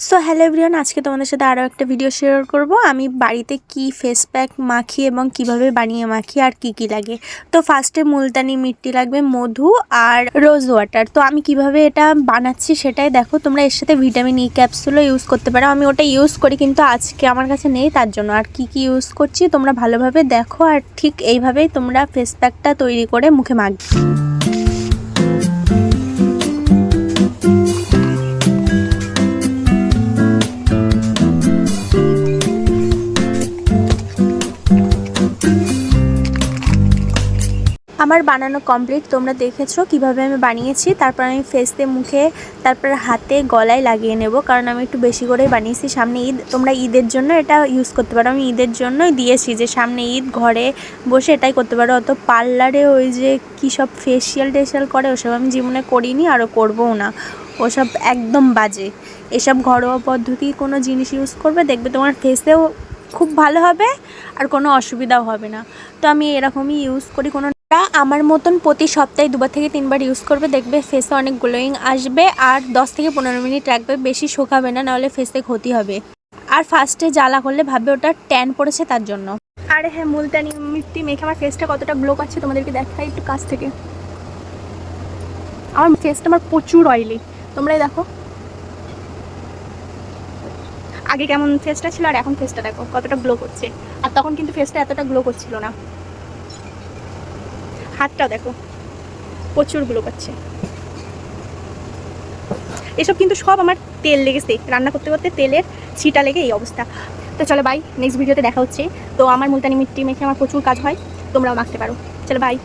So hello everyone, আজকে তোমাদের সাথে আরও একটা ভিডিও শেয়ার করব। আমি বাড়িতে কি ফেস প্যাক মাখি এবং কিভাবে বানিয়ে মাখি আর কি কি লাগে। তো ফার্স্টে মুলতানি মিট্টি লাগবে, মধু আর রোজ ওয়াটার। তো আমি কিভাবে এটা বানাচ্ছি সেটাই দেখো। তোমরা এর সাথে ভিটামিন ই ক্যাপসুলও ইউজ করতে পারো। আমি ওটা ইউজ করি, কিন্তু আজকে আমার কাছে নেই, তার জন্য। আর কি কি ইউজ করছি তোমরা ভালোভাবে দেখো, আর ঠিক এইভাবেই তোমরা ফেস প্যাকটা তৈরি করে মুখে মাখবে। আমার বানানো কমপ্লিট, তোমরা দেখেছো কিভাবে আমি বানিয়েছি। তারপর আমি ফেসে, মুখে, তারপর হাতে, গলায় লাগিয়ে নেব, কারণ আমি একটু বেশি করেই বানিয়েছি। সামনে ঈদ, তোমরা ঈদের জন্য এটা ইউজ করতে পারো। আমি ঈদের জন্যই দিয়েছি, যে সামনে ঈদ, ঘরে বসে এটাই করতে পারো। অত পার্লারে ওই যে কী সব ফেসিয়াল টেসিয়াল করে, ওসব আমি জীবনে করিনি, আরও করবও না। ওসব একদম বাজে। এসব ঘরোয়া পদ্ধতি কোনো জিনিস ইউজ করবে, দেখবে তোমার ফেসেও খুব ভালো হবে আর কোনো অসুবিধাও হবে না। তো আমি এরকমই ইউজ করি। কোনো আমার মতন প্রতি সপ্তাহে 2বার থেকে 3বার ইউজ করবে, দেখবে ফেসে অনেক গ্লোয়িং আসবে। আর 10 থেকে 15 মিনিট রাখবে, বেশি শুকাবে না, নাহলে ফেসে ক্ষতি হবে। আর ফার্স্টে জ্বালা করলে ভাববে ওটা ট্যান পড়েছে, তার জন্য। আর হ্যাঁ, মুলতানি মিট্টি মেখে আমার ফেসটা কতটা গ্লো করছে তোমাদেরকে দেখাই একটু কাছ থেকে। আমার ফেসটা আমার প্রচুর অয়েলি, তোমরাই দেখো আগে কেমন ফেসটা ছিল আর এখন ফেসটা দেখো কতটা গ্লো করছে। আর তখন কিন্তু ফেসটা এতটা গ্লো করছিল না। হাতটাও দেখো প্রচুর গ্লো করছে। এসব কিন্তু সব আমার তেল লেগেছে, রান্না করতে করতে তেলের ছিটা লেগে এই অবস্থা। তো চলো বাই, নেক্সট ভিডিওতে দেখা হচ্ছে। তো আমার মুলতানি মিট্টি মেখে আমার প্রচুর কাজ হয়, তোমরাও মাখতে পারো। চলো বাই।